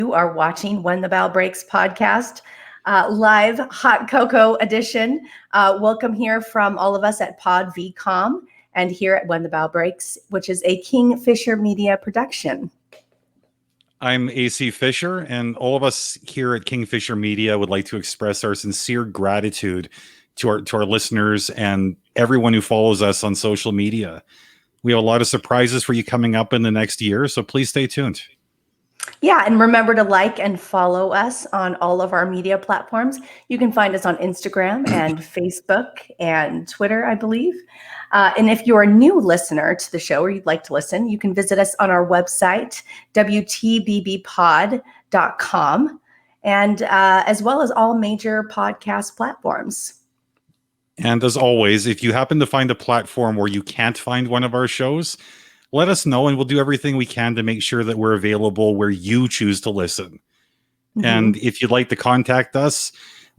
You are watching When the Bough Breaks podcast, live hot cocoa edition. Welcome here from all of us at Pod VCom and here at When the Bough Breaks, which is a Kingfisher Media production. I'm AC Fisher, and all of us here at Kingfisher Media would like to express our sincere gratitude to our listeners and everyone who follows us on social media. We have a lot of surprises for you coming up in the next year, so please stay tuned. Yeah, and remember to like and follow us on all of our media platforms. You can find us on Instagram and Facebook and Twitter, I believe. And if you're a new listener to the show or you'd like to listen, you can visit us on our website, WTBBpod.com, and as well as all major podcast platforms. And as always, if you happen to find a platform where you can't find one of our shows, let us know and we'll do everything we can to make sure that we're available where you choose to listen. Mm-hmm. And if you'd like to contact us,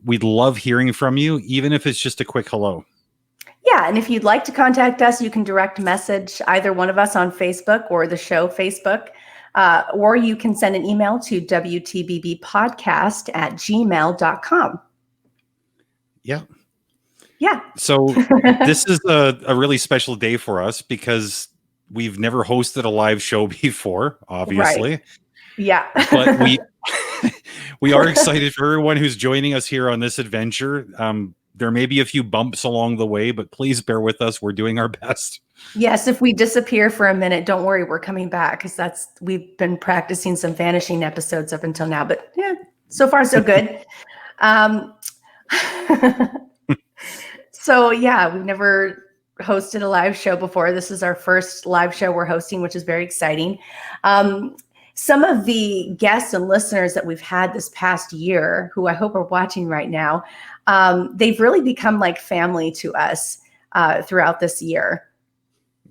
we'd love hearing from you, even if it's just a quick hello. Yeah, and if you'd like to contact us, you can direct message either one of us on Facebook or the show Facebook, or you can send an email to wtbbpodcast@gmail.com. Yeah. Yeah. So this is a really special day for us because we've never hosted a live show before, obviously. Right. Yeah. But we are excited for everyone who's joining us here on this adventure. There may be a few bumps along the way, but please bear with us. We're doing our best. Yes, if we disappear for a minute, don't worry, we're coming back because we've been practicing some vanishing episodes up until now. But yeah, so far so good. So yeah, we've never hosted a live show before. This is our first live show we're hosting, which is very exciting. Some of the guests and listeners that we've had this past year, who I hope are watching right now, they've really become like family to us throughout this year.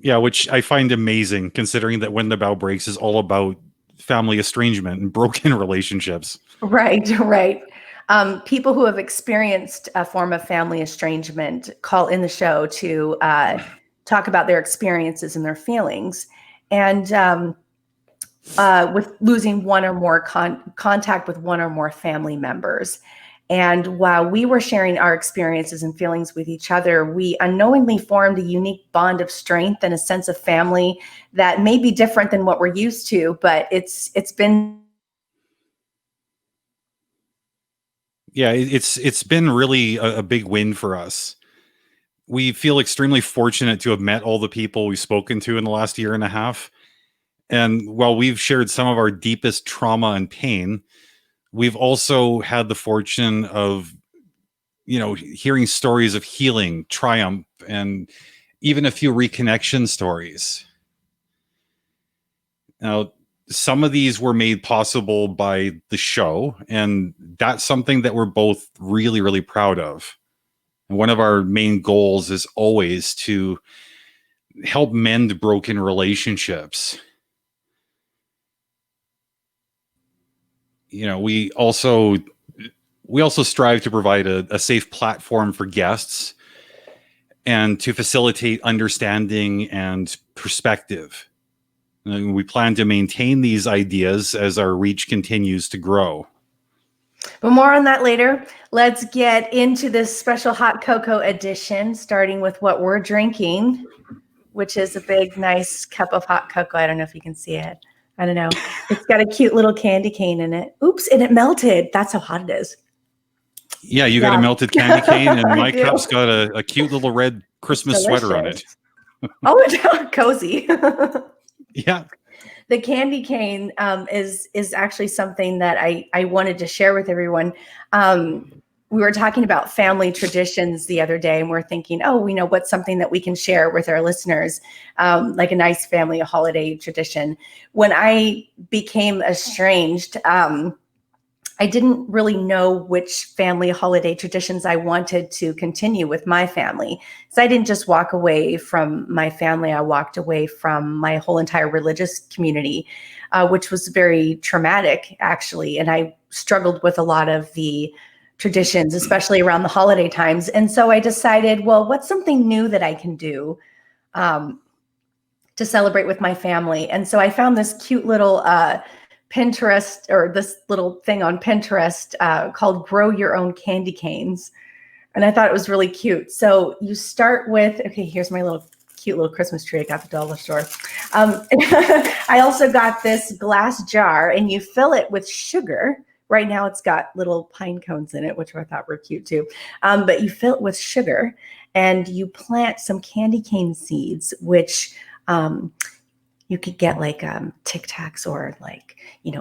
Yeah, which I find amazing, considering that When the Bough Breaks is all about family estrangement and broken relationships. Right, right. People who have experienced a form of family estrangement call in the show to talk about their experiences and their feelings. And with losing one or more contact with one or more family members. And while we were sharing our experiences and feelings with each other, we unknowingly formed a unique bond of strength and a sense of family that may be different than what we're used to, but it's been. Yeah, it's been really a big win for us. We feel extremely fortunate to have met all the people we've spoken to in the last year and a half. And while we've shared some of our deepest trauma and pain, we've also had the fortune of, hearing stories of healing, triumph, and even a few reconnection stories. Now, some of these were made possible by the show, and that's something that we're both really, really proud of. And one of our main goals is always to help mend broken relationships. We also strive to provide a safe platform for guests and to facilitate understanding and perspective. And we plan to maintain these ideas as our reach continues to grow. But more on that later. Let's get into this special hot cocoa edition, starting with what we're drinking, which is a big, nice cup of hot cocoa. I don't know if you can see it. I don't know. It's got a cute little candy cane in it. Oops, and it melted. That's how hot it is. Yeah, you got a melted candy cane, and my cup's got a cute little red Christmas sweater on it. Oh, it's cozy. Yeah. The candy cane is actually something that I wanted to share with everyone. We were talking about family traditions the other day, and we're thinking, what's something that we can share with our listeners, like a nice family holiday tradition. When I became estranged, I didn't really know which family holiday traditions I wanted to continue with my family. So I didn't just walk away from my family. I walked away from my whole entire religious community, which was very traumatic, actually. And I struggled with a lot of the traditions, especially around the holiday times. And so I decided, well, what's something new that I can do to celebrate with my family? And so I found this cute little Pinterest, or this little thing on Pinterest called Grow Your Own Candy Canes. And I thought it was really cute. So you start with, okay, here's my cute little Christmas tree I got at the dollar store. I also got this glass jar, and you fill it with sugar. Right now it's got little pine cones in it, which I thought were cute too. But you fill it with sugar, and you plant some candy cane seeds, which you could get like Tic Tacs or like,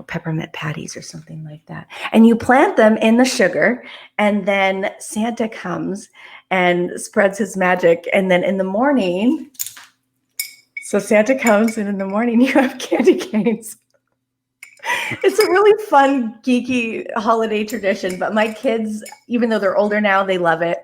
peppermint patties or something like that. And you plant them in the sugar, and then Santa comes and spreads his magic. And then in the morning, so Santa comes, and in the morning you have candy canes. It's a really fun, geeky holiday tradition, but my kids, even though they're older now, they love it.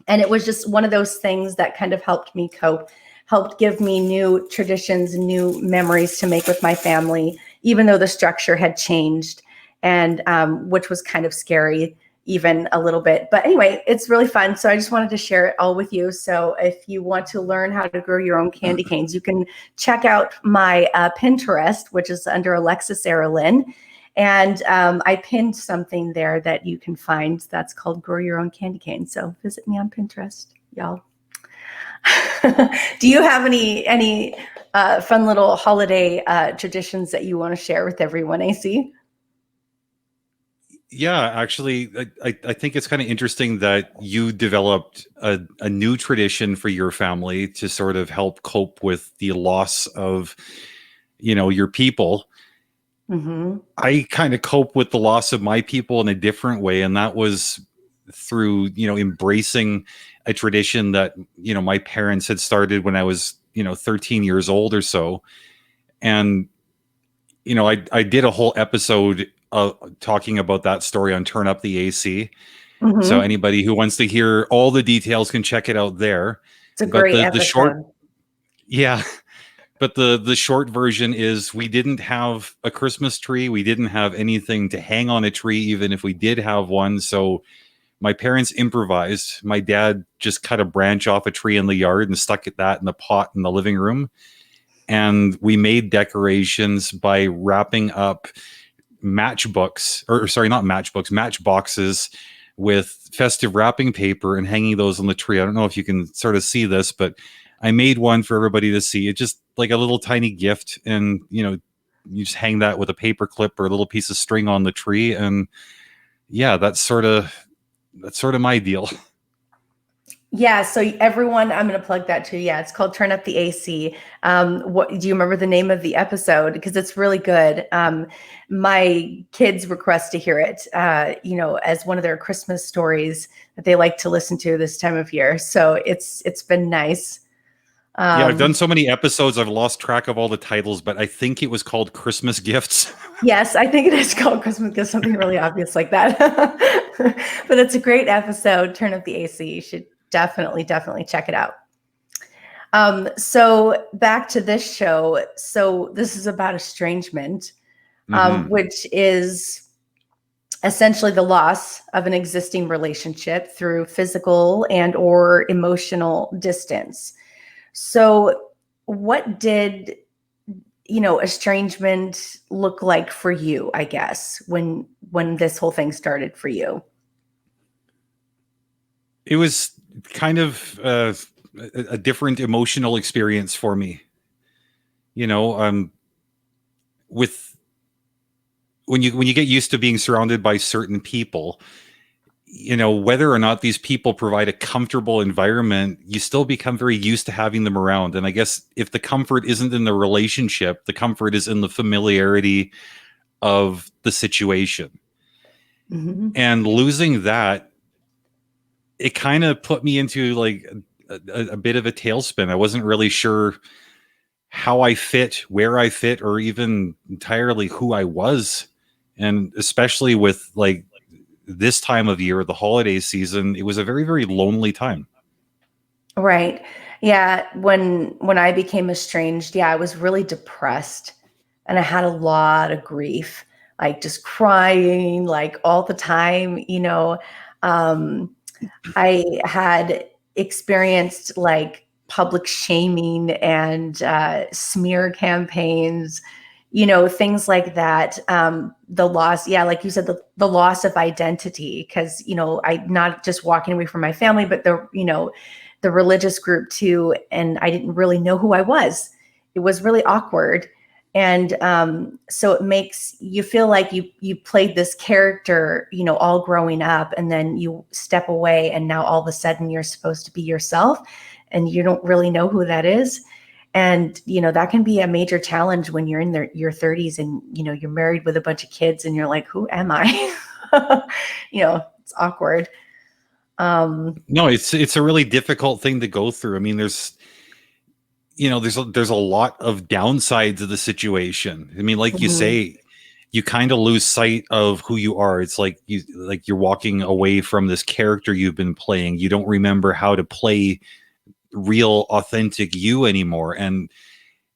And it was just one of those things that kind of helped me cope, helped give me new traditions, new memories to make with my family, even though the structure had changed, and which was kind of scary, even a little bit. But anyway, it's really fun. So I just wanted to share it all with you. So if you want to learn how to grow your own candy canes, you can check out my Pinterest, which is under Alexis Lynn. And I pinned something there that you can find that's called Grow Your Own Candy Cane. So visit me on Pinterest, y'all. Do you have any fun little holiday traditions that you want to share with everyone, AC? Yeah, actually, I think it's kind of interesting that you developed a new tradition for your family to sort of help cope with the loss of, your people. Mm-hmm. I kind of cope with the loss of my people in a different way, and that was through, embracing a tradition that, my parents had started when I was, 13 years old or so. And, I did a whole episode talking about that story on Turn Up the AC. Mm-hmm. So anybody who wants to hear all the details can check it out there. It's a great episode. The short, yeah. But the short version is we didn't have a Christmas tree. We didn't have anything to hang on a tree, even if we did have one. So my parents improvised. My dad just cut a branch off a tree in the yard and stuck that in the pot in the living room. And we made decorations by wrapping up matchboxes with festive wrapping paper and hanging those on the tree. I don't know if you can sort of see this, but I made one for everybody to see. It's just like a little tiny gift, and you just hang that with a paper clip or a little piece of string on the tree, and yeah, that's sort of my deal. Yeah, so everyone, I'm going to plug that too. Yeah, it's called Turn Up the AC. What do you remember the name of the episode? Because it's really good. My kids request to hear it, as one of their Christmas stories that they like to listen to this time of year. So it's been nice. Yeah, I've done so many episodes, I've lost track of all the titles, but I think it was called Christmas Gifts. Yes, I think it is called Christmas Gifts, something really obvious like that. But it's a great episode. Turn Up the AC. You should definitely check it out. So back to this show. So this is about estrangement, which is essentially the loss of an existing relationship through physical and or emotional distance. So what did, estrangement look like for you, I guess, when this whole thing started for you? It was kind of a different emotional experience for me. With when you get used to being surrounded by certain people, whether or not these people provide a comfortable environment, you still become very used to having them around. And I guess if the comfort isn't in the relationship, the comfort is in the familiarity of the situation. Mm-hmm. And losing that, it kind of put me into like a bit of a tailspin. I wasn't really sure how I fit, where I fit, or even entirely who I was. And especially with like this time of year, the holiday season, it was a very, very lonely time. Right. Yeah. When I became estranged, I was really depressed, and I had a lot of grief, like just crying like all the time. I had experienced like public shaming and smear campaigns, things like that. The loss, yeah, like you said, the loss of identity, because, I not just walking away from my family, but the religious group too. And I didn't really know who I was. It was really awkward. And so it makes you feel like you played this character, all growing up, and then you step away and now all of a sudden you're supposed to be yourself and you don't really know who that is. And, that can be a major challenge when you're in your 30s and, you're married with a bunch of kids and you're like, who am I? It's awkward. No, it's a really difficult thing to go through. I mean, there's a lot of downsides of the situation. I mean, like you say, you kind of lose sight of who you are. It's like you're walking away from this character you've been playing. You don't remember how to play real, authentic you anymore. And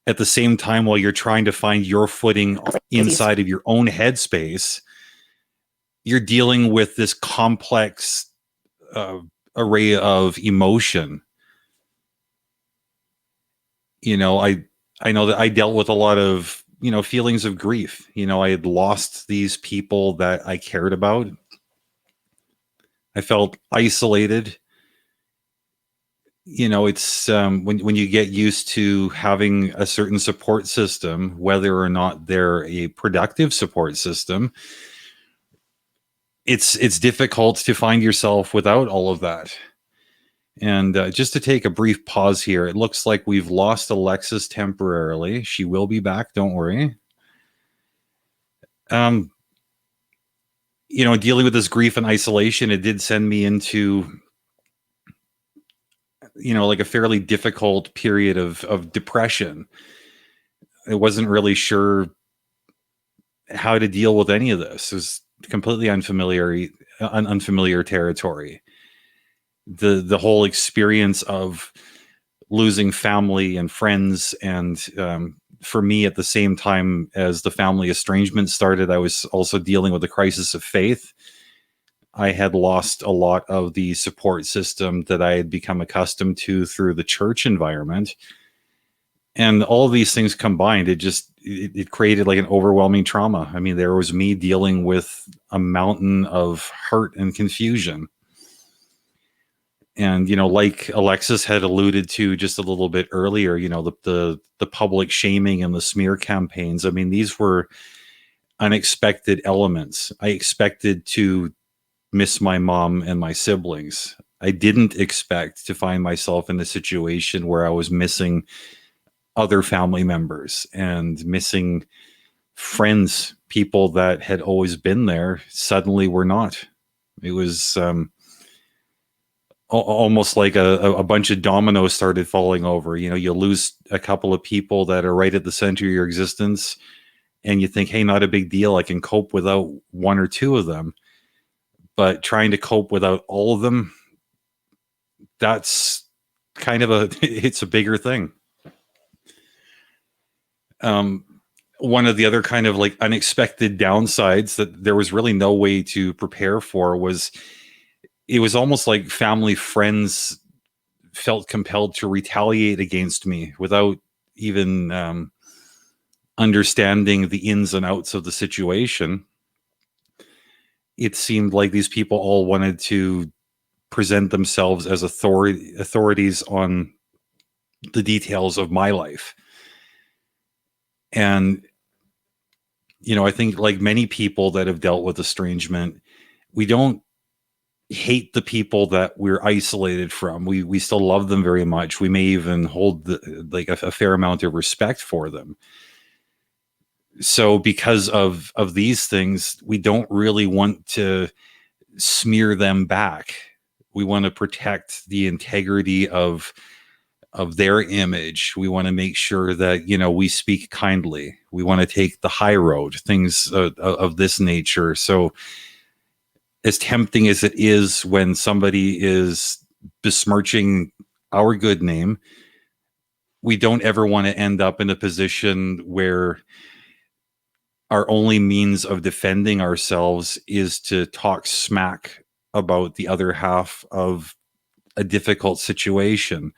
at the same time, while you're trying to find your footing inside of your own headspace, you're dealing with this complex array of emotion. I know that I dealt with a lot of, feelings of grief. I had lost these people that I cared about. I felt isolated. It's when you get used to having a certain support system, whether or not they're a productive support system, it's difficult to find yourself without all of that. And just to take a brief pause here, it looks like we've lost Alexis temporarily. She will be back, don't worry. Dealing with this grief and isolation, it did send me into like a fairly difficult period of depression. I wasn't really sure how to deal with any of this. It was completely unfamiliar territory. The whole experience of losing family and friends, and for me, at the same time as the family estrangement started, I was also dealing with the crisis of faith. I had lost a lot of the support system that I had become accustomed to through the church environment. And all of these things combined, it created like an overwhelming trauma. I mean, there was me dealing with a mountain of hurt and confusion. And, like Alexis had alluded to just a little bit earlier, the public shaming and the smear campaigns. I mean, these were unexpected elements. I expected to miss my mom and my siblings. I didn't expect to find myself in a situation where I was missing other family members and missing friends, people that had always been there, suddenly were not. It was almost like a bunch of dominoes started falling over. You lose a couple of people that are right at the center of your existence, and you think, hey, not a big deal. I can cope without one or two of them. But trying to cope without all of them, that's kind of it's a bigger thing. One of the other kind of like unexpected downsides that there was really no way to prepare for was it was almost like family friends felt compelled to retaliate against me without even understanding the ins and outs of the situation. It seemed like these people all wanted to present themselves as authorities on the details of my life. And, I think like many people that have dealt with estrangement, we don't hate the people that we're isolated from. We still love them very much. We may even hold a fair amount of respect for them. So because of these things, we don't really want to smear them back. We want to protect the integrity of their image. We want to make sure that, we speak kindly. We want to take the high road, things of this nature. So as tempting as it is when somebody is besmirching our good name, we don't ever want to end up in a position where our only means of defending ourselves is to talk smack about the other half of a difficult situation.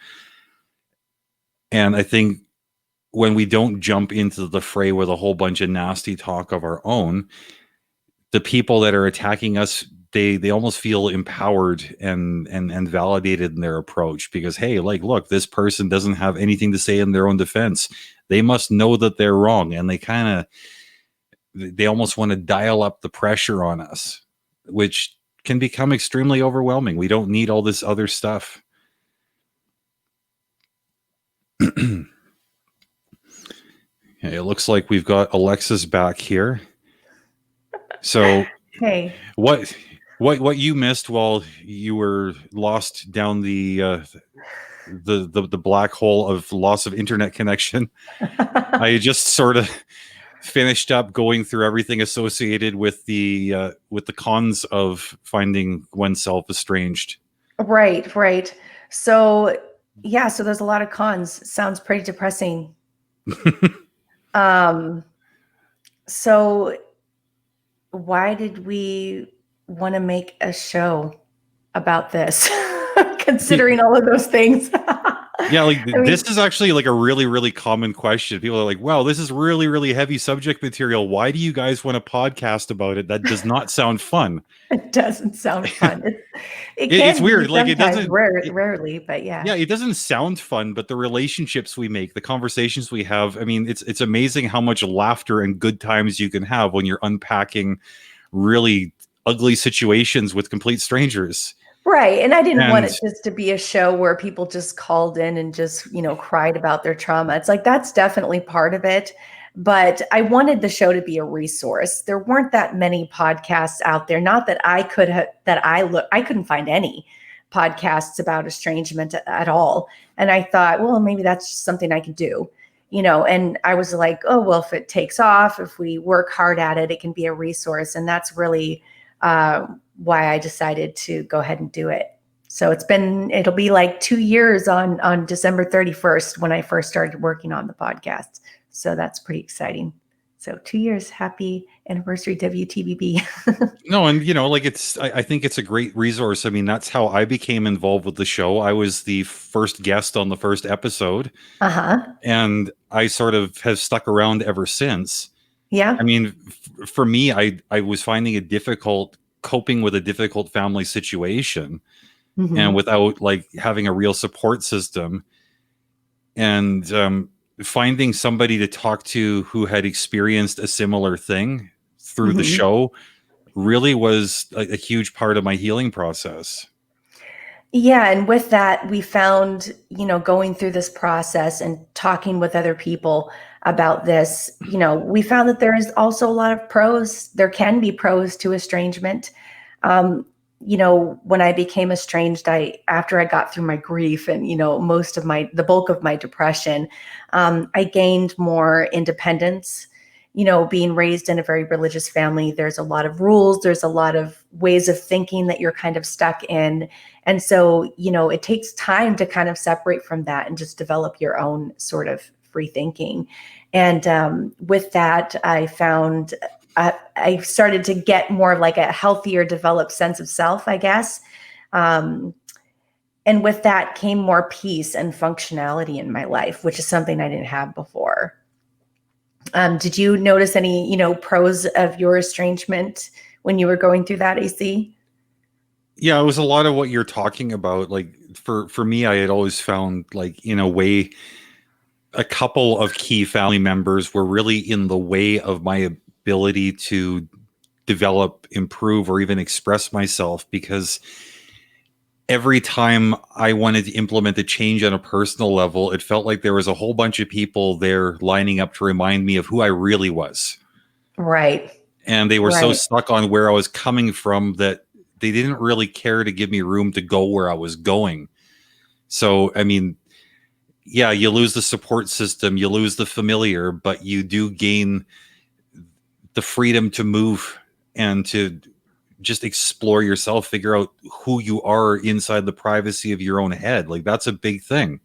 And I think when we don't jump into the fray with a whole bunch of nasty talk of our own, the people that are attacking us, they almost feel empowered and validated in their approach, because, hey, like, look, this person doesn't have anything to say in their own defense. They must know that they're wrong. And they almost want to dial up the pressure on us, which can become extremely overwhelming. We don't need all this other stuff. Okay, it looks like we've got Alexis back here. So Hey, what you missed while you were lost down the black hole of loss of internet connection, I just sort of finished up going through everything associated with the cons of finding oneself estranged. right. So yeah, so there's a lot of cons. Sounds pretty depressing. So why did we want to make a show about this, considering all of those things? Yeah, like I mean, this is actually like a really, really common question. People are like, wow, this is really, really heavy subject material. Why do you guys want a podcast about it? That does not sound fun. it doesn't sound fun. It It's can be weird. Like, it sometimes, doesn't, rarely, but yeah. yeah, it doesn't sound fun, but the relationships we make, the conversations we have, I mean, it's amazing how much laughter and good times you can have when you're unpacking really ugly situations with complete strangers. Right. And I didn't want And it just to be a show where people just called in and just, cried about their trauma. It's like that's definitely part of it. But I wanted the show to be a resource. There weren't that many podcasts out there. Not that I could have, I couldn't find any podcasts about estrangement at all. And I thought, well, maybe that's just something I could do, and I was like, oh, well, if it takes off, if we work hard at it, it can be a resource. And that's really, why I decided to go ahead and do it. So it'll be like 2 years on December 31st when I first started working on the podcast. So that's pretty exciting. So 2 years, happy anniversary, WTBB. no, and like I think it's a great resource. I mean, that's how I became involved with the show. I was the first guest on the first episode. And I sort of have stuck around ever since. Yeah. I mean, for me, I was finding it difficult coping with a difficult family situation, and without like having a real support system, and finding somebody to talk to who had experienced a similar thing through the show really was a huge part of my healing process. Yeah. And with that, we found, going through this process and talking with other people about this, we found that there is also a lot of pros. There can be pros to estrangement. When I became estranged, after I got through my grief and, the bulk of my depression, I gained more independence. Being raised in a very religious family, there's a lot of rules, there's a lot of ways of thinking that you're kind of stuck in. And so, it takes time to kind of separate from that and just develop your own sort of free thinking. And with that, I found I started to get more of like a healthier, developed sense of self, I guess. And with that came more peace and functionality in my life, which is something I didn't have before. Did you notice any, pros of your estrangement when you were going through that, AC? Yeah, it was a lot of what you're talking about. Like for me, I had always found, like, in a way, a couple of key family members were really in the way of my ability to develop, improve, or even express myself, because every time I wanted to implement a change on a personal level, it felt like there was a whole bunch of people there lining up to remind me of who I really was. Right. And they were so stuck on where I was coming from that they didn't really care to give me room to go where I was going. So, I mean, yeah, you lose the support system, you lose the familiar, but you do gain the freedom to move and to just explore yourself, figure out who you are inside the privacy of your own head. Like, that's a big thing.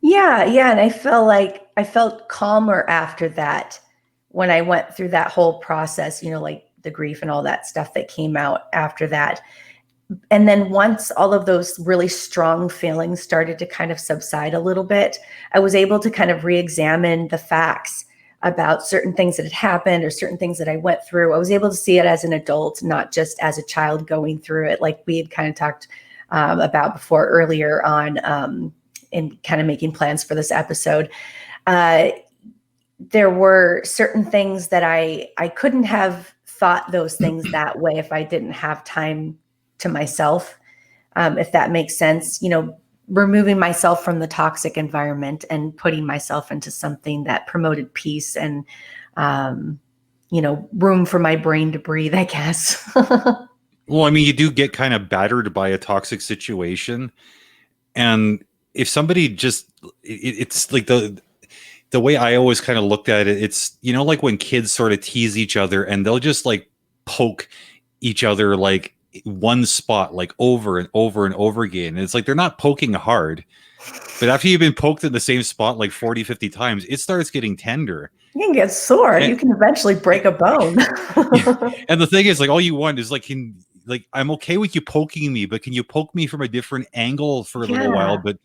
Yeah. And I felt calmer after that when I went through that whole process, like the grief and all that stuff that came out after that. And then once all of those really strong feelings started to kind of subside a little bit, I was able to kind of re-examine the facts about certain things that had happened or certain things that I went through. I was able to see it as an adult, not just as a child going through it, like we had kind of talked about before earlier on in kind of making plans for this episode. There were certain things that I couldn't have thought those things that way if I didn't have time to myself, if that makes sense. Removing myself from the toxic environment and putting myself into something that promoted peace and, room for my brain to breathe, I guess. Well, I mean, you do get kind of battered by a toxic situation. And if somebody it's like the way I always kind of looked at it, it's, like when kids sort of tease each other and they'll just like poke each other like one spot like over and over and over again. And it's like they're not poking hard, but after you've been poked in the same spot like 40, 50 times, it starts getting tender. You can get sore. You can eventually break a bone. And the thing is, like, all you want is I'm okay with you poking me, but can you poke me from a different angle for a little while? But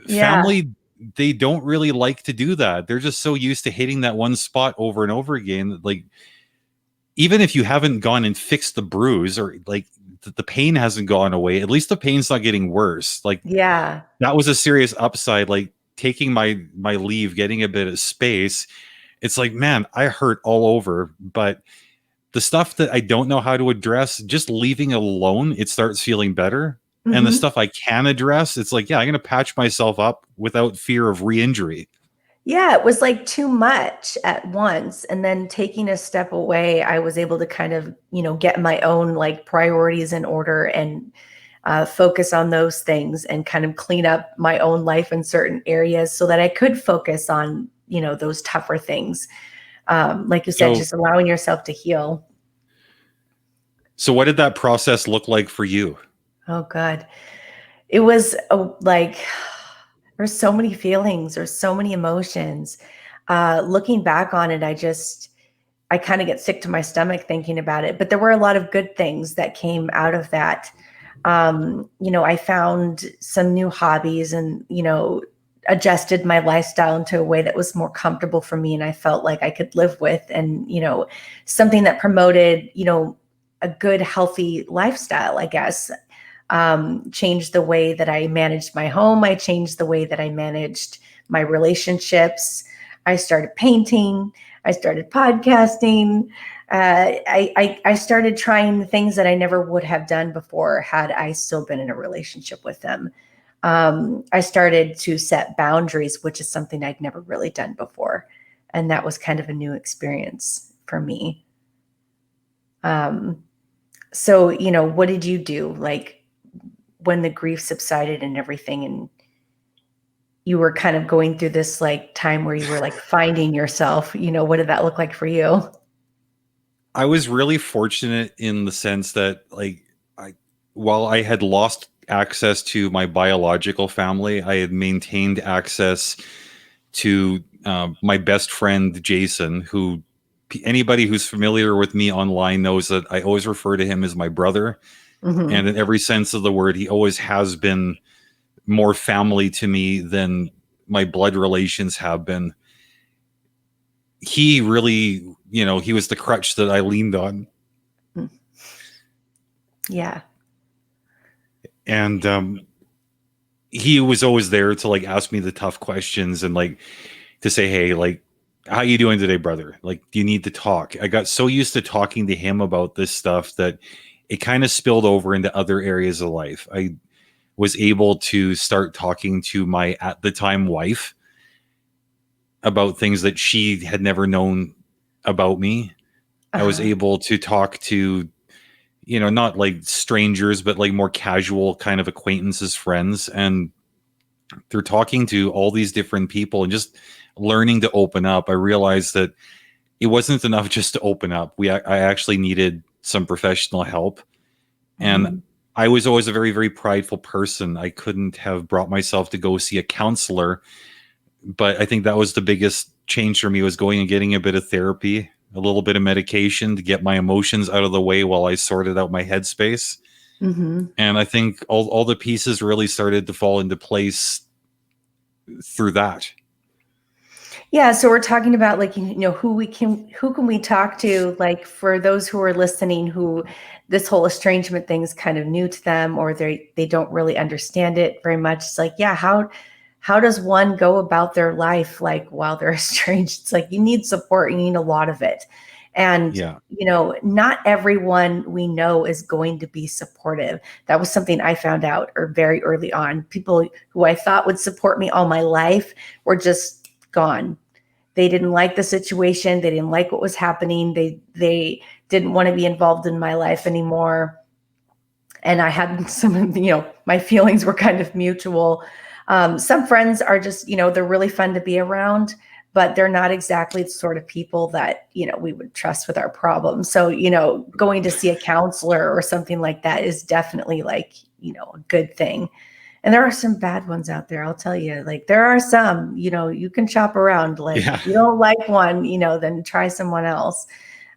family, they don't really like to do that. They're just so used to hitting that one spot over and over again. Like, even if you haven't gone and fixed the bruise or like the pain hasn't gone away, at least the pain's not getting worse. Like, that was a serious upside. Like taking my leave, getting a bit of space. It's like, man, I hurt all over, but the stuff that I don't know how to address, just leaving it alone, it starts feeling better. Mm-hmm. And the stuff I can address, it's like, I'm going to patch myself up without fear of re-injury. Yeah, it was like too much at once. And then taking a step away, I was able to kind of, get my own like priorities in order and focus on those things and kind of clean up my own life in certain areas so that I could focus on, those tougher things. Like you said, just allowing yourself to heal. So what did that process look like for you? Oh, God. It was there's so many feelings, there's so many emotions. Looking back on it, I kind of get sick to my stomach thinking about it, but there were a lot of good things that came out of that. I found some new hobbies and, adjusted my lifestyle into a way that was more comfortable for me and I felt like I could live with, and, something that promoted, a good, healthy lifestyle, I guess. Changed the way that I managed my home. I changed the way that I managed my relationships. I started painting. I started podcasting. I started trying things that I never would have done before had I still been in a relationship with them. I started to set boundaries, which is something I'd never really done before. And that was kind of a new experience for me. So, what did you do? Like, when the grief subsided and everything, and you were kind of going through this like time where you were like finding yourself, what did that look like for you? I was really fortunate in the sense that while I had lost access to my biological family, I had maintained access to my best friend, Jason, who anybody who's familiar with me online knows that I always refer to him as my brother. Mm-hmm. And in every sense of the word, he always has been more family to me than my blood relations have been. He really, he was the crutch that I leaned on. Yeah. And he was always there to like ask me the tough questions and like to say, hey, like, how you doing today, brother? Like, do you need to talk? I got so used to talking to him about this stuff that it kind of spilled over into other areas of life. I was able to start talking to my, at the time, wife about things that she had never known about me. I was able to talk to, not like strangers, but like more casual kind of acquaintances, friends. And through talking to all these different people and just learning to open up, I realized that it wasn't enough just to open up. I actually needed some professional help. And I was always a very, very prideful person. I couldn't have brought myself to go see a counselor, but I think that was the biggest change for me, was going and getting a bit of therapy, a little bit of medication to get my emotions out of the way while I sorted out my headspace. And I think all the pieces really started to fall into place through that. Yeah, so we're talking about like, who can we talk to, like, for those who are listening, who this whole estrangement thing is kind of new to them, or they don't really understand it very much. It's like, yeah, how does one go about their life like while they're estranged? It's like you need support, you need a lot of it. And Yeah. not everyone we know is going to be supportive. That was something I found out very early on. People who I thought would support me all my life were just gone. They didn't like the situation. They didn't like what was happening. They didn't want to be involved in my life anymore. And I had some, my feelings were kind of mutual. Some friends are just, they're really fun to be around, but they're not exactly the sort of people that, we would trust with our problems. So, going to see a counselor or something like that is definitely like, a good thing. And there are some bad ones out there. I'll tell you, like there are some, you can shop around. Like if you don't like one, then try someone else.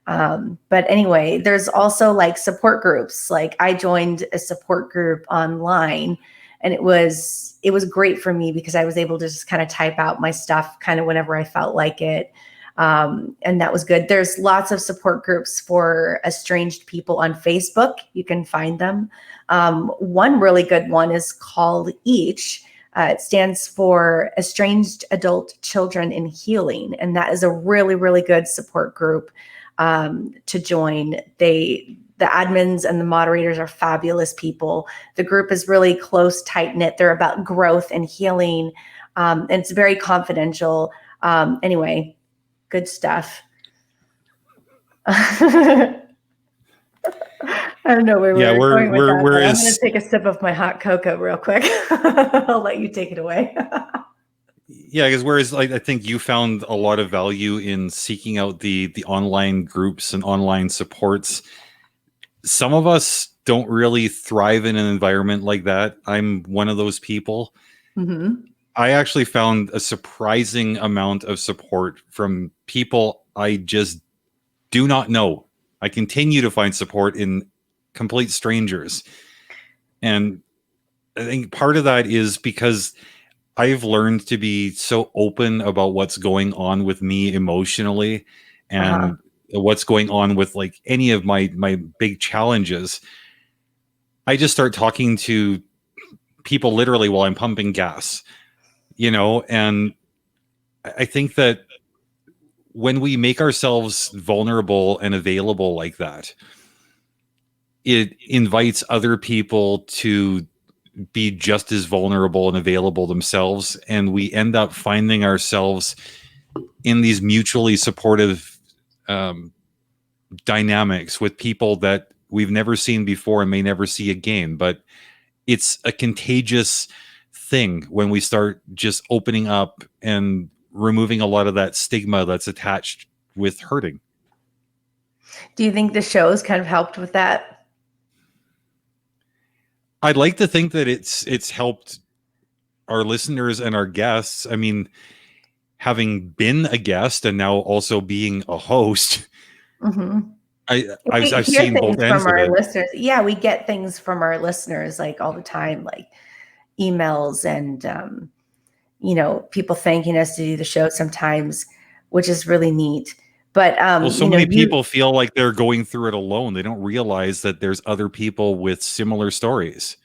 But anyway, there's also like support groups. Like I joined a support group online, and it was great for me because I was able to just kind of type out my stuff kind of whenever I felt like it. And that was good. There's lots of support groups for estranged people on Facebook. You can find them. One really good one is called EACH. It stands for Estranged Adult Children in Healing. And that is a really, really good support group to join. The admins and the moderators are fabulous people. The group is really close, tight-knit. They're about growth and healing. And it's very confidential. Anyway, good stuff. I don't know where we're going with that. I'm going to take a sip of my hot cocoa real quick. I'll let you take it away. Yeah, because whereas I think you found a lot of value in seeking out the online groups and online supports, some of us don't really thrive in an environment like that. I'm one of those people. Mm-hmm. I actually found a surprising amount of support from people I just do not know. I continue to find support in complete strangers. And I think part of that is because I've learned to be so open about what's going on with me emotionally and what's going on with like any of my big challenges. I just start talking to people literally while I'm pumping gas, and I think that when we make ourselves vulnerable and available like that, it invites other people to be just as vulnerable and available themselves. And we end up finding ourselves in these mutually supportive dynamics with people that we've never seen before and may never see again. But it's a contagious thing when we start just opening up and removing a lot of that stigma that's attached with hurting. Do you think the show's kind of helped with that? I'd like to think that it's helped our listeners and our guests. I mean, having been a guest and now also being a host, I've seen both ends of it. Listeners. Yeah, we get things from our listeners like all the time, like emails and people thanking us to do the show sometimes, which is really neat. But so many people feel like they're going through it alone. They don't realize that there's other people with similar stories.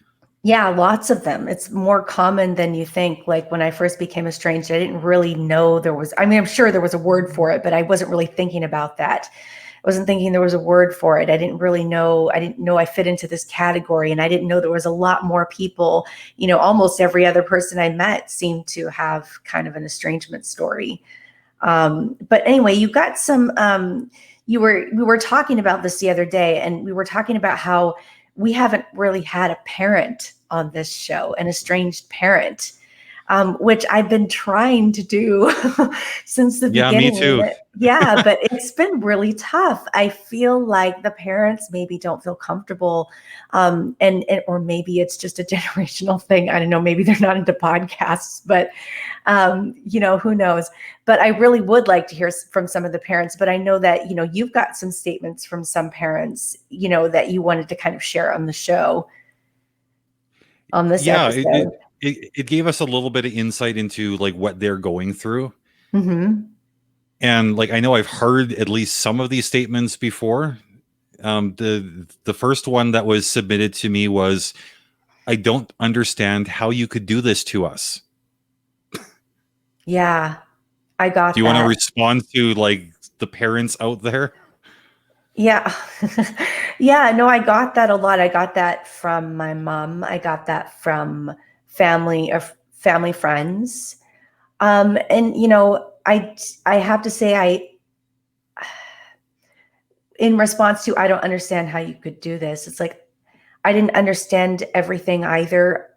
Yeah, lots of them. It's more common than you think. Like when I first became estranged, I didn't really know I'm sure there was a word for it, but I wasn't really thinking about that. I wasn't thinking there was a word for it. I didn't know I fit into this category, and I didn't know there was a lot more people. Almost every other person I met seemed to have kind of an estrangement story. But anyway, you got some, we were talking about this the other day, and we were talking about how we haven't really had a parent on this show, an estranged parent. which I've been trying to do since the Yeah, me beginning. too. Yeah, but it's been really tough. I feel like the parents maybe don't feel comfortable, and or maybe it's just a generational thing. I don't know. Maybe they're not into podcasts, but who knows? But I really would like to hear from some of the parents. But I know that you've got some statements from some parents, that you wanted to kind of share on the show on this Yeah, episode. it gave us a little bit of insight into like what they're going through. Mm-hmm. And like I know I've heard at least some of these statements before. The first one that was submitted to me was, "I don't understand how you could do this to us." Yeah, I Do got you want to that. respond to like the parents out there? Yeah. Yeah, no, I got that a lot. I got that from my mom. I got that from family friends. And I have to say in response to I don't understand how you could do this. It's like I didn't understand everything either.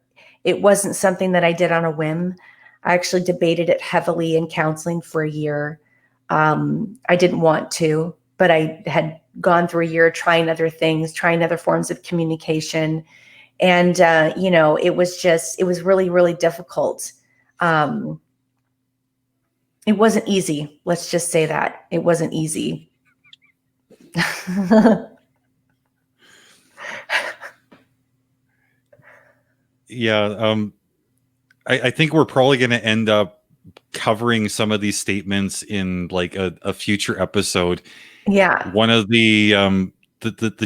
It wasn't something that I did on a whim. I actually debated it heavily in counseling for a year. I didn't want to, but I had gone through a year trying other things, trying other forms of communication. And, it was really, really difficult. Um, it wasn't easy. Let's just say that it wasn't easy. Yeah, I think we're probably going to end up covering some of these statements in like a future episode. Yeah. One of the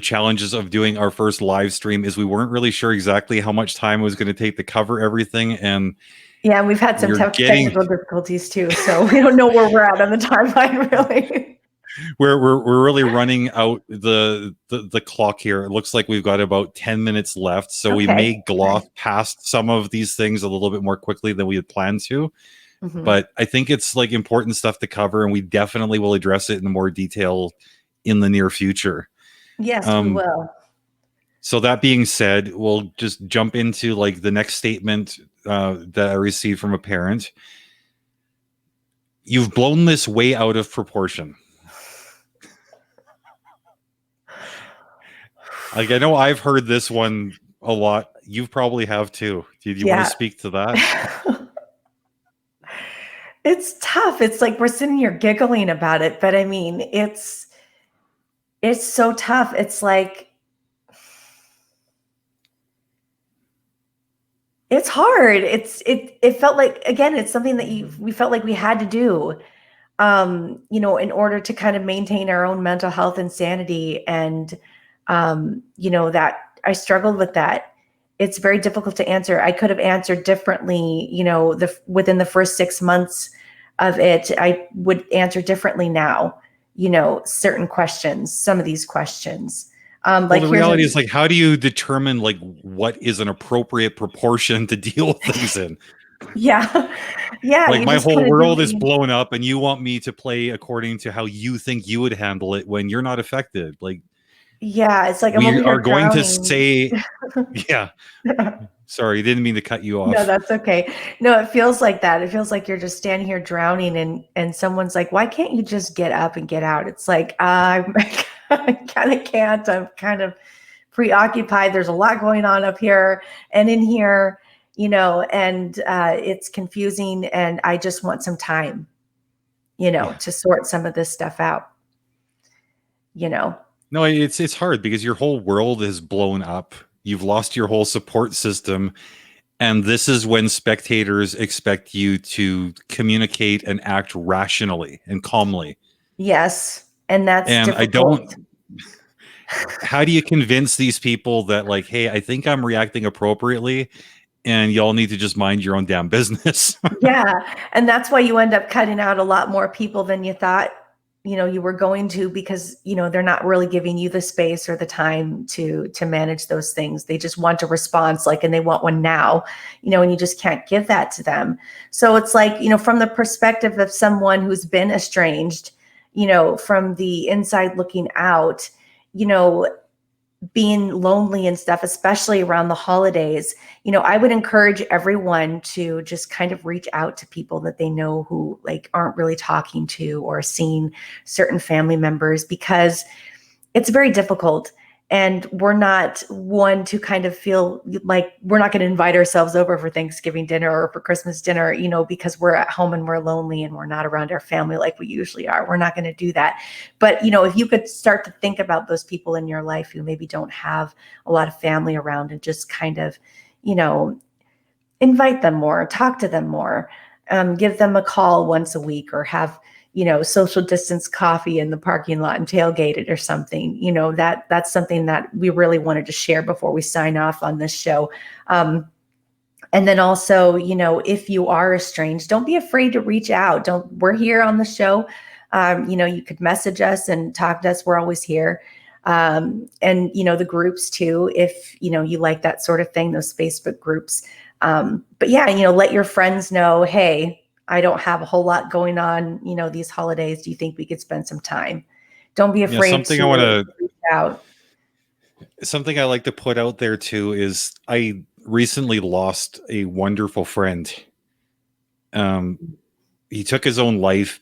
challenges of doing our first live stream is we weren't really sure exactly how much time it was going to take to cover everything, and Yeah, we've had some we're tough getting technical difficulties too, so we don't know where we're at on the timeline, really. we're really running out the clock here. It looks like we've got about 10 minutes left, so we may Okay. gloss past some of these things a little bit more quickly than we had planned to. Mhm. But I think it's like important stuff to cover, and we definitely will address it in more detail in the near future. Yes, we will. So that being said, we'll just jump into like the next statement that I received from a parent. "You've blown this way out of proportion." Like I know I've heard this one a lot. You probably have too. Do you want to Yeah. speak to that? It's tough. It's like we're sitting here giggling about it, but I mean, it's so tough. It's like it's hard. It felt like, again, it's something that we felt like we had to do, in order to kind of maintain our own mental health and sanity. And that I struggled with that. It's very difficult to answer. I could have answered differently, within the first 6 months of it. I would answer differently now, certain questions, some of these questions. Well, Like the here's reality is like, how do you determine like what is an appropriate proportion to deal with things in? yeah, yeah. Like You my just whole kind of do world what is you, blown up, and you want me to play according to how you think you would handle it when you're not affected. Like yeah. It's like I'm over we are here going to drowning. say, yeah. Sorry, didn't mean to cut you No, off. that's okay. No, it feels like that. It feels like you're just standing here drowning, and someone's like, "Why can't you just get up and get out?" It's like I kind of can't. I'm kind of preoccupied. There's a lot going on up here and in here, and it's confusing, and I just want some time, Yeah. to sort some of this stuff out. You know. No, it's hard because your whole world is blown up. You've lost your whole support system, and this is when spectators expect you to communicate and act rationally and calmly. Yes, and that's And I difficult. don't how do you convince these people that like, hey, I think I'm reacting appropriately and y'all need to just mind your own damn business? Yeah, and that's why you end up cutting out a lot more people than you thought, you were going to, because, they're not really giving you the space or the time to manage those things. They just want a response, like, and they want one now, and you just can't give that to them. So it's like, from the perspective of someone who's been estranged, from the inside looking out, being lonely and stuff, especially around the holidays, I would encourage everyone to just kind of reach out to people that they know who like aren't really talking to or seeing certain family members, because it's very difficult. And we're not one to kind of feel like we're not going to invite ourselves over for Thanksgiving dinner or for Christmas dinner, because we're at home and we're lonely and we're not around our family like we usually are. We're not going to do that. But, if you could start to think about those people in your life who maybe don't have a lot of family around, and just kind of, invite them more, talk to them more, give them a call once a week, or have, social distance coffee in the parking lot and tailgate it or something. That's something that we really wanted to share before we sign off on this show. And then also, if you are estranged, don't be afraid to reach out. We're here on the show. You could message us and talk to us. We're always here. And, the groups too, if, you like that sort of thing, those Facebook groups. But yeah, let your friends know, hey, I don't have a whole lot going on, these holidays. Do you think we could spend some time? Don't be afraid to reach out. Something I like to put out there too is I recently lost a wonderful friend. He took his own life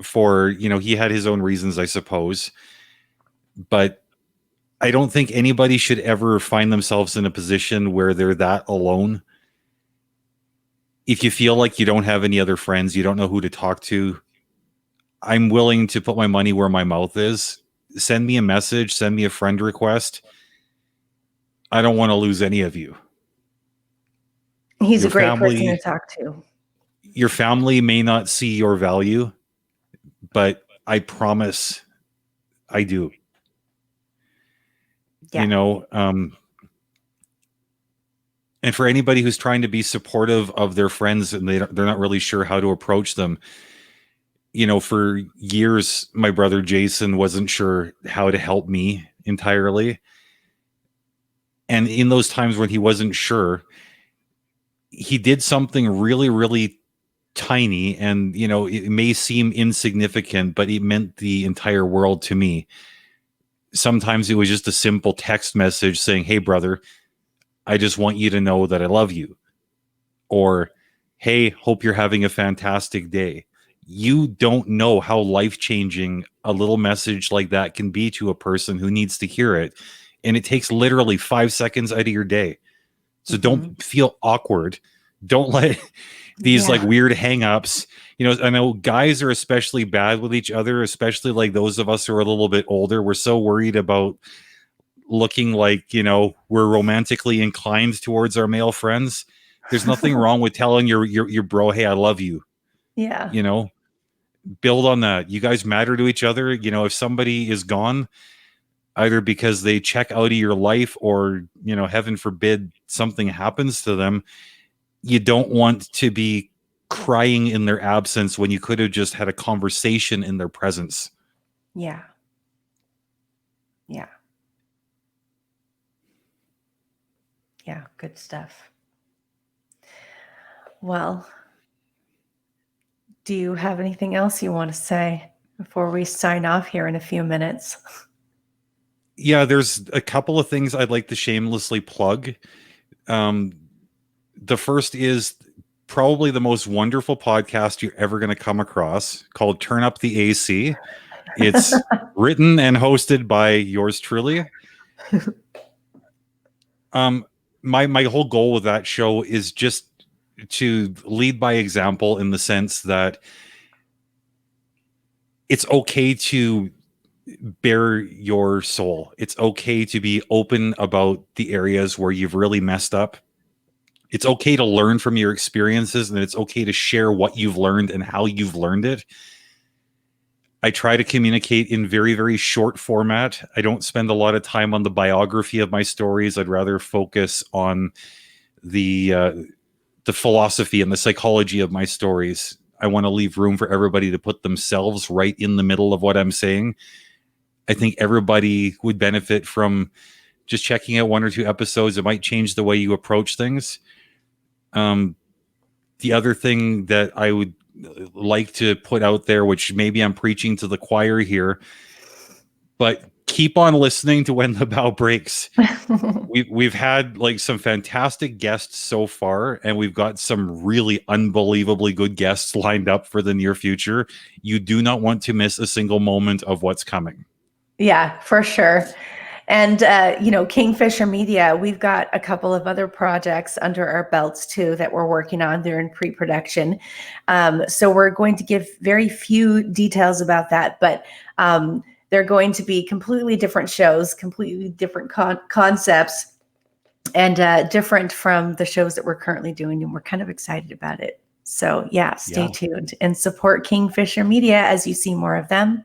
for, he had his own reasons, I suppose. But I don't think anybody should ever find themselves in a position where they're that alone. If you feel like you don't have any other friends, you don't know who to talk to, I'm willing to put my money where my mouth is. Send me a message, send me a friend request. I don't want to lose any of you. He's a great person to talk to. Your family may not see your value, but I promise I do. Yeah. And for anybody who's trying to be supportive of their friends and they're not really sure how to approach them, for years, my brother Jason wasn't sure how to help me entirely. And in those times when he wasn't sure, he did something really, really tiny. And, it may seem insignificant, but it meant the entire world to me. Sometimes it was just a simple text message saying, hey, brother, I just want you to know that I love you. Or, hey, hope you're having a fantastic day. You don't know how life-changing a little message like that can be to a person who needs to hear it. And it takes literally 5 seconds out of your day. So don't feel awkward. Don't let these like weird hangups. I know guys are especially bad with each other, especially like those of us who are a little bit older. We're so worried about looking like, we're romantically inclined towards our male friends. There's nothing wrong with telling your bro, hey, I love you. Yeah. Build on that. You guys matter to each other. If somebody is gone, either because they check out of your life or, heaven forbid, something happens to them, you don't want to be crying in their absence when you could have just had a conversation in their presence. Yeah. Yeah. Yeah. Good stuff. Well, do you have anything else you want to say before we sign off here in a few minutes? Yeah, there's a couple of things I'd like to shamelessly plug. The first is probably the most wonderful podcast you're ever going to come across, called Turn Up the AC. It's written and hosted by yours truly. My whole goal with that show is just to lead by example, in the sense that it's okay to bare your soul. It's okay to be open about the areas where you've really messed up. It's okay to learn from your experiences, and it's okay to share what you've learned and how you've learned it. I try to communicate in very, very short format. I don't spend a lot of time on the biography of my stories. I'd rather focus on the philosophy and the psychology of my stories. I want to leave room for everybody to put themselves right in the middle of what I'm saying. I think everybody would benefit from just checking out 1 or 2 episodes. It might change the way you approach things. The other thing that I would like to put out there, which maybe I'm preaching to the choir here, but keep on listening to When the Bough Breaks. We've had like some fantastic guests so far, and we've got some really unbelievably good guests lined up for the near future. You do not want to miss a single moment of what's coming. Yeah, for sure. And, Kingfisher Media, we've got a couple of other projects under our belts too that we're working on. They're in pre-production. So we're going to give very few details about that, but they're going to be completely different shows, completely different concepts, and different from the shows that we're currently doing. And we're kind of excited about it. So stay tuned and support Kingfisher Media as you see more of them.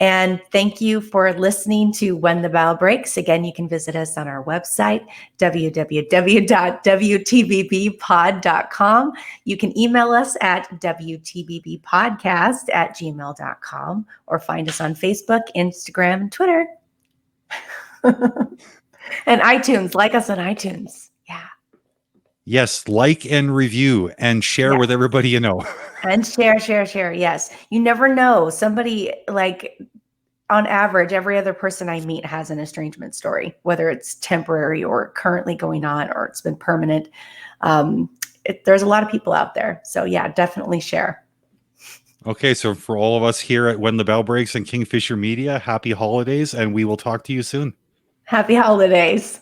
And thank you for listening to When the Bough Breaks. Again, you can visit us on our website, www.wtbbpod.com. You can email us at wtbbpodcast@gmail.com or find us on Facebook, Instagram, and Twitter. And iTunes. Like us on iTunes. Yeah. Yes, like and review and share with everybody you know. And share. Yes. You never know. Somebody, like, on average, every other person I meet has an estrangement story, whether it's temporary or currently going on or it's been permanent. There's a lot of people out there. So definitely share. Okay, so for all of us here at When the Bough Breaks and Kingfisher Media, happy holidays, and we will talk to you soon. Happy holidays.